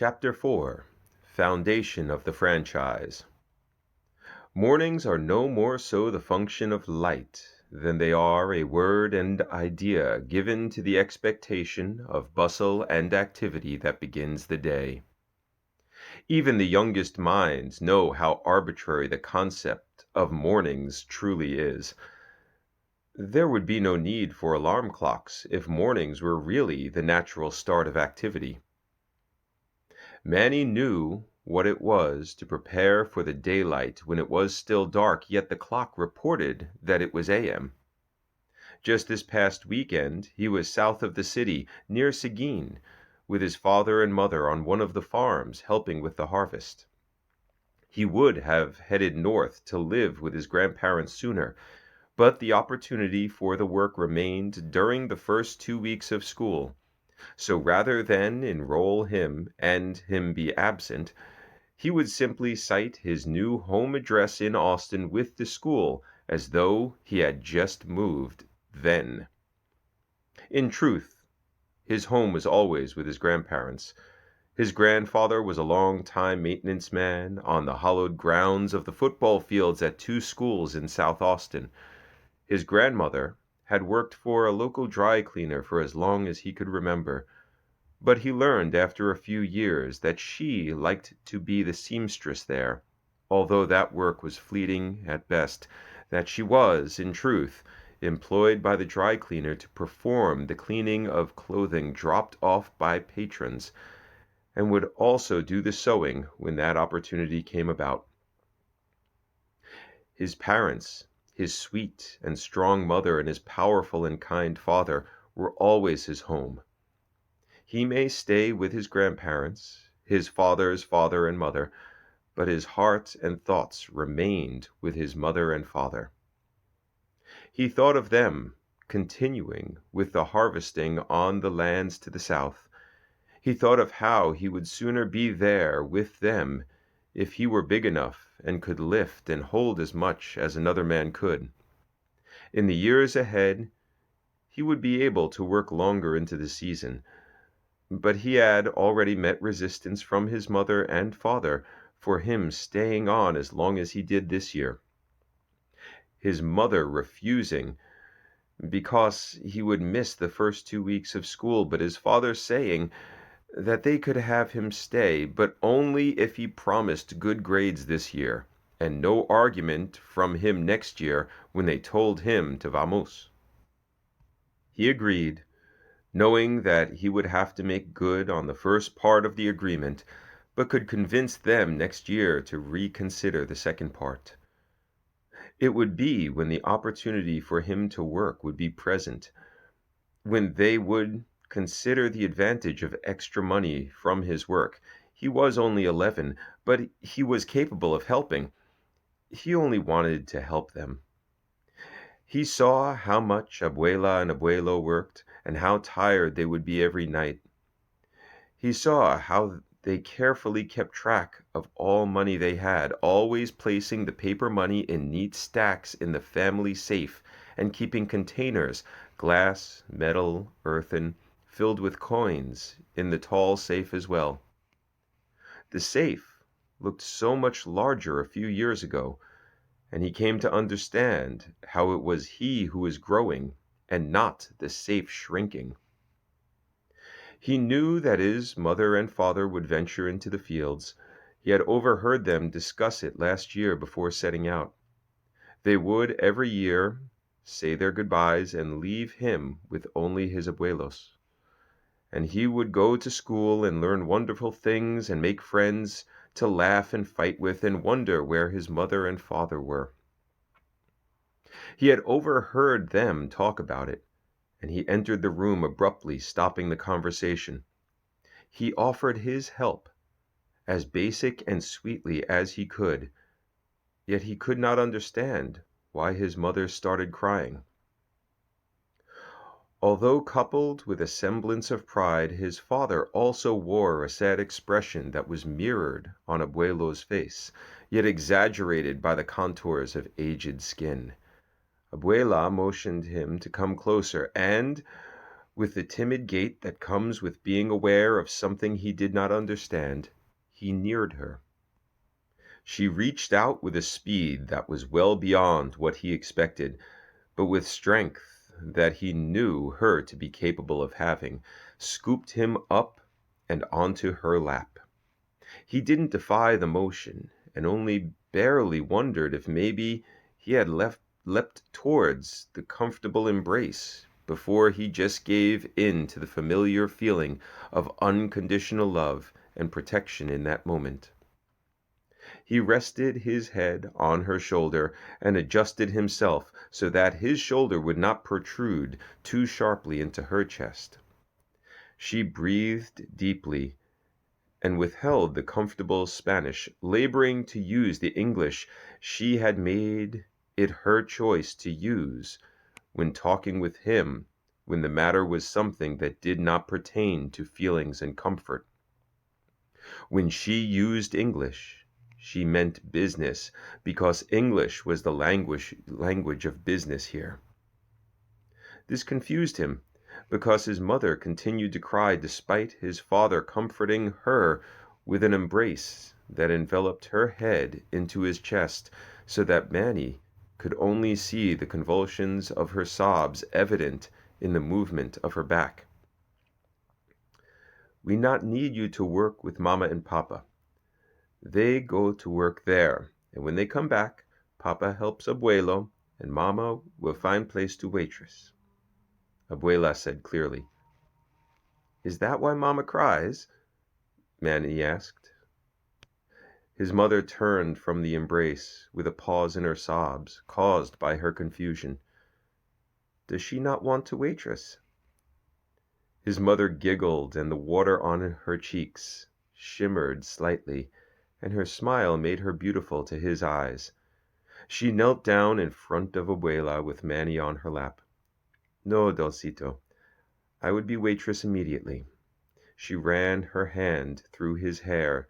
Chapter 4 Foundation of the Franchise. Mornings are no more so the function of light than they are a word and idea given to the expectation of bustle and activity that begins the day. Even the youngest minds know how arbitrary the concept of mornings truly is. There would be no need for alarm clocks if mornings were really the natural start of activity. Manny knew what it was to prepare for the daylight when it was still dark, yet the clock reported that it was a.m. Just this past weekend he was south of the city, near Seguin, with his father and mother on one of the farms helping with the harvest. He would have headed north to live with his grandparents sooner, but the opportunity for the work remained during the first 2 weeks of school. So rather than enroll him and him be absent, he would simply cite his new home address in Austin with the school as though he had just moved then. In truth, his home was always with his grandparents. His grandfather was a long-time maintenance man on the hallowed grounds of the football fields at 2 schools in South Austin. His grandmother had worked for a local dry cleaner for as long as he could remember, but he learned after a few years that she liked to be the seamstress there, although that work was fleeting at best, that she was, in truth, employed by the dry cleaner to perform the cleaning of clothing dropped off by patrons, and would also do the sewing when that opportunity came about. His parents, his sweet and strong mother and his powerful and kind father, were always his home. He may stay with his grandparents, his father's father and mother, but his heart and thoughts remained with his mother and father. He thought of them continuing with the harvesting on the lands to the south. He thought of how he would sooner be there with them if he were big enough and could lift and hold as much as another man could. In the years ahead, he would be able to work longer into the season, but he had already met resistance from his mother and father for him staying on as long as he did this year. His mother refusing because he would miss the first 2 weeks of school, but his father saying that they could have him stay, but only if he promised good grades this year, and no argument from him next year when they told him to vamos. He agreed, knowing that he would have to make good on the first part of the agreement, but could convince them next year to reconsider the second part. It would be when the opportunity for him to work would be present, when they would consider the advantage of extra money from his work. He was only 11, but he was capable of helping. He only wanted to help them. He saw how much Abuela and Abuelo worked, and how tired they would be every night. He saw how they carefully kept track of all money they had, always placing the paper money in neat stacks in the family safe, and keeping containers, glass, metal, earthen, filled with coins, in the tall safe as well. The safe looked so much larger a few years ago, and he came to understand how it was he who was growing, and not the safe shrinking. He knew that his mother and father would venture into the fields. He had overheard them discuss it last year before setting out. They would every year say their goodbyes and leave him with only his abuelos. And he would go to school and learn wonderful things and make friends to laugh and fight with and wonder where his mother and father were. He had overheard them talk about it, and he entered the room abruptly, stopping the conversation. He offered his help, as basic and sweetly as he could, yet he could not understand why his mother started crying. Although coupled with a semblance of pride, his father also wore a sad expression that was mirrored on Abuelo's face, yet exaggerated by the contours of aged skin. Abuela motioned him to come closer, and, With the timid gait that comes with being aware of something he did not understand, he neared her. She reached out with a speed that was well beyond what he expected, but with strength that he knew her to be capable of having, scooped him up and onto her lap. He didn't defy the motion, and only barely wondered if maybe he had leapt towards the comfortable embrace before he just gave in to the familiar feeling of unconditional love and protection in that moment. He rested his head on her shoulder and adjusted himself so that his shoulder would not protrude too sharply into her chest. She breathed deeply and withheld the comfortable Spanish, laboring to use the English she had made it her choice to use when talking with him when the matter was something that did not pertain to feelings and comfort. When she used English, she meant business, because English was the language of business here. This confused him, because his mother continued to cry despite his father comforting her with an embrace that enveloped her head into his chest so that Manny could only see the convulsions of her sobs evident in the movement of her back. "We not need you to work with Mama and Papa. They go to work there, and when they come back, Papa helps Abuelo, and Mama will find place to waitress," Abuela said clearly. "Is that why Mama cries?" Manny asked. His mother turned from the embrace with a pause in her sobs, caused by her confusion. "Does she not want to waitress?" His mother giggled, and the water on her cheeks shimmered slightly, and her smile made her beautiful to his eyes. She knelt down in front of Abuela with Manny on her lap. "No, Dulcito, I would be waitress immediately." She ran her hand through his hair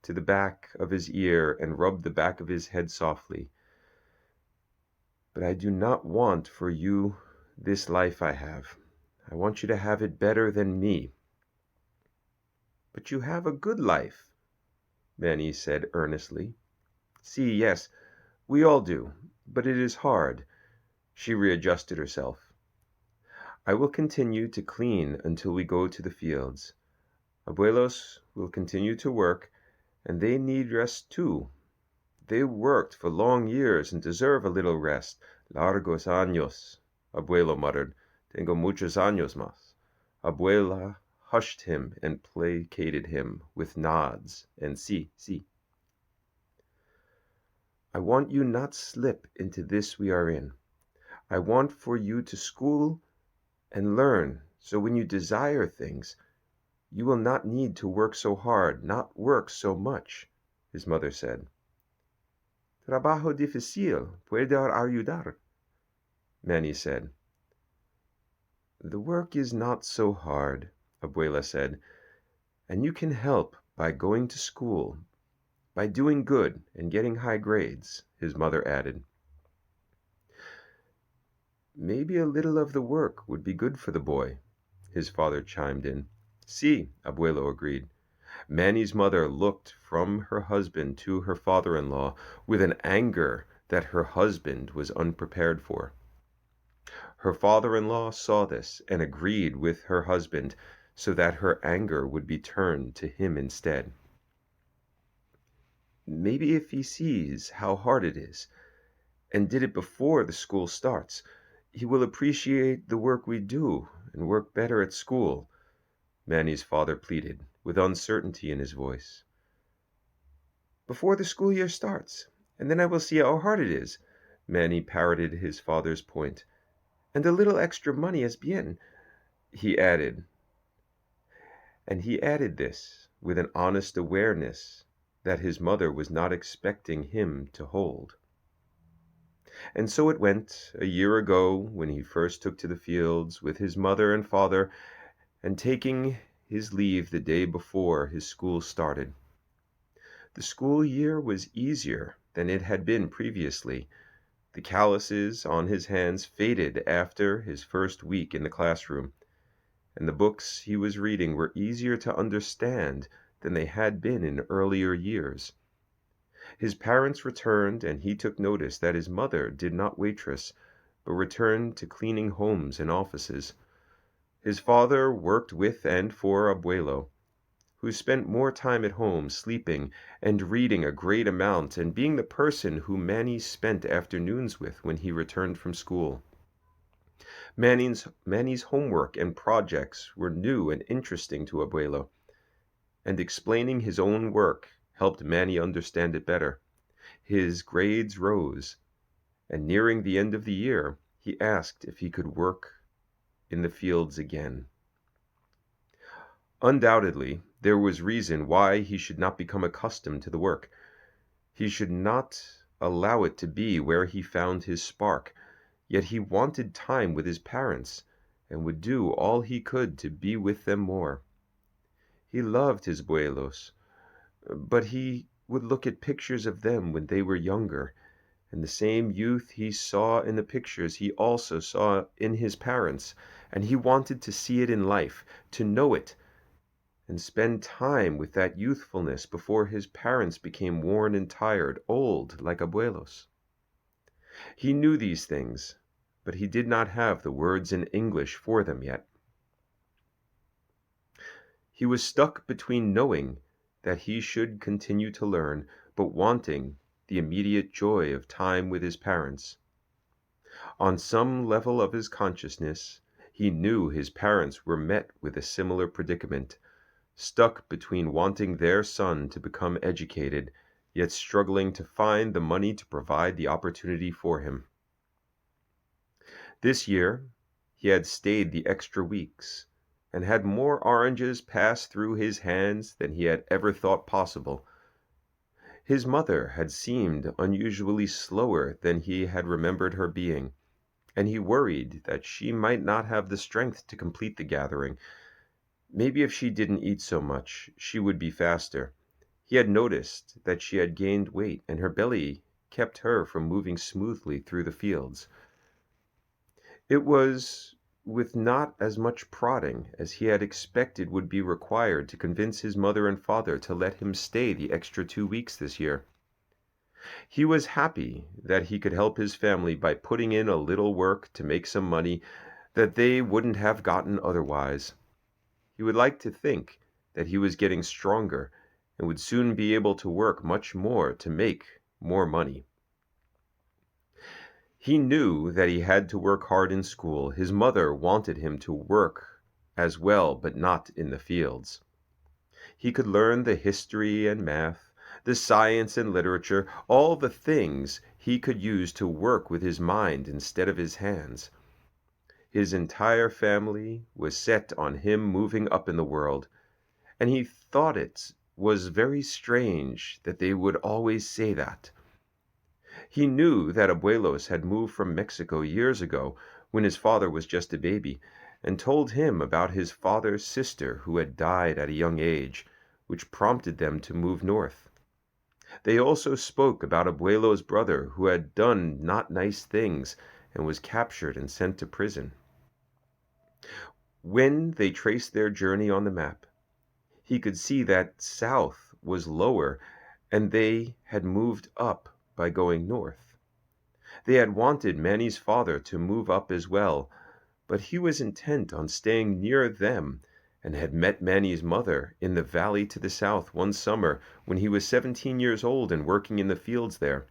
to the back of his ear and rubbed the back of his head softly. "But I do not want for you this life I have. I want you to have it better than me." "But you have a good life," Manny said earnestly. "See, yes, we all do, but it is hard." She readjusted herself. "I will continue to clean until we go to the fields. Abuelos will continue to work, and they need rest too. They worked for long years and deserve a little rest." "Largos años," Abuelo muttered. "Tengo muchos años más." Abuela hushed him and placated him with nods and si. "I want you not slip into this we are in. I want for you to school and learn, so when you desire things, you will not need to work so hard, not work so much," his mother said. "Trabajo difícil puede ayudar," Manny said. "The work is not so hard," Abuela said, "and you can help by going to school, by doing good and getting high grades," his mother added. "Maybe a little of the work would be good for the boy," his father chimed in. "Si," Abuelo agreed. Manny's mother looked from her husband to her father-in-law with an anger that her husband was unprepared for. Her father-in-law saw this and agreed with her husband so that her anger would be turned to him instead. "Maybe if he sees how hard it is, and did it before the school starts, he will appreciate the work we do and work better at school," Manny's father pleaded, with uncertainty in his voice. "Before the school year starts, and then I will see how hard it is," Manny parroted his father's point. "And a little extra money as bien," he added. And he added this with an honest awareness that his mother was not expecting him to hold. And so it went a year ago when he first took to the fields with his mother and father, and taking his leave the day before his school started. The school year was easier than it had been previously. The calluses on his hands faded after his first week in the classroom. and the books he was reading were easier to understand than they had been in earlier years. His parents returned, and he took notice that his mother did not waitress, but returned to cleaning homes and offices. His father worked with and for Abuelo, who spent more time at home sleeping and reading a great amount and being the person who Manny spent afternoons with when he returned from school. Manny's homework and projects were new and interesting to Abuelo, and explaining his own work helped Manny understand it better. His grades rose, and nearing the end of the year, he asked if he could work in the fields again. Undoubtedly, there was reason why he should not become accustomed to the work. He should not allow it to be where he found his spark, yet he wanted time with his parents and would do all he could to be with them more. He loved his abuelos, but he would look at pictures of them when they were younger, and the same youth he saw in the pictures he also saw in his parents, and he wanted to see it in life, to know it, and spend time with that youthfulness before his parents became worn and tired, old like abuelos. He knew these things, but he did not have the words in English for them yet. He was stuck between knowing that he should continue to learn, but wanting the immediate joy of time with his parents. On some level of his consciousness, he knew his parents were met with a similar predicament, stuck between wanting their son to become educated, yet struggling to find the money to provide the opportunity for him. This year, he had stayed the extra weeks, and had more oranges pass through his hands than he had ever thought possible. His mother had seemed unusually slower than he had remembered her being, and he worried that she might not have the strength to complete the gathering. Maybe if she didn't eat so much, she would be faster. He had noticed that she had gained weight, and her belly kept her from moving smoothly through the fields. It was with not as much prodding as he had expected would be required to convince his mother and father to let him stay the extra 2 weeks this year. He was happy that he could help his family by putting in a little work to make some money that they wouldn't have gotten otherwise. He would like to think that he was getting stronger and would soon be able to work much more to make more money. He knew that he had to work hard in school. His mother wanted him to work as well, but not in the fields. He could learn the history and math, the science and literature, all the things he could use to work with his mind instead of his hands. His entire family was set on him moving up in the world, and he thought it was very strange that they would always say that. He knew that abuelos had moved from Mexico years ago when his father was just a baby, and told him about his father's sister who had died at a young age, which prompted them to move north. They also spoke about abuelo's brother who had done not nice things and was captured and sent to prison. When they traced their journey on the map, he could see that south was lower and they had moved up by going north. They had wanted Manny's father to move up as well, but he was intent on staying near them and had met Manny's mother in the valley to the south one summer when he was 17 years old and working in the fields there.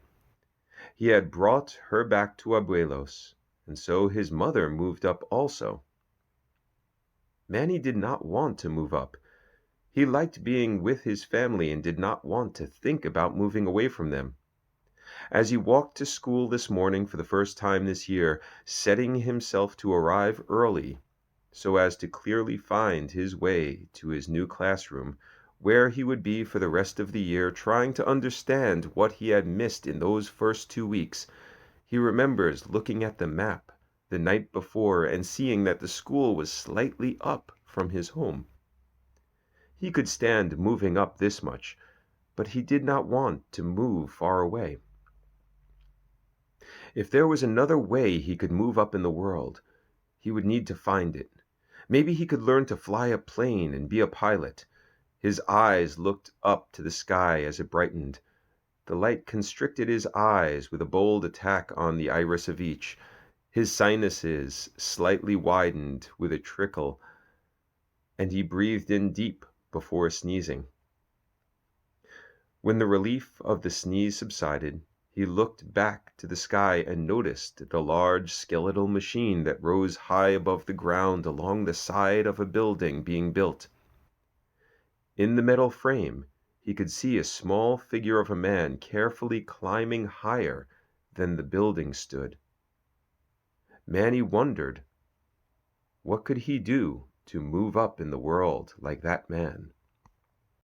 He had brought her back to Abuelos, and so his mother moved up also. Manny did not want to move up. He liked being with his family and did not want to think about moving away from them. As he walked to school this morning for the first time this year, setting himself to arrive early so as to clearly find his way to his new classroom, where he would be for the rest of the year, trying to understand what he had missed in those first 2 weeks, he remembers looking at the map the night before and seeing that the school was slightly up from his home. He could stand moving up this much, but he did not want to move far away. If there was another way he could move up in the world, he would need to find it. Maybe he could learn to fly a plane and be a pilot. His eyes looked up to the sky as it brightened. The light constricted his eyes with a bold attack on the iris of each. His sinuses slightly widened with a trickle, and he breathed in deep before sneezing. When the relief of the sneeze subsided, he looked back to the sky and noticed the large skeletal machine that rose high above the ground along the side of a building being built. In the metal frame, he could see a small figure of a man carefully climbing higher than the building stood. Manny wondered, what could he do to move up in the world like that man?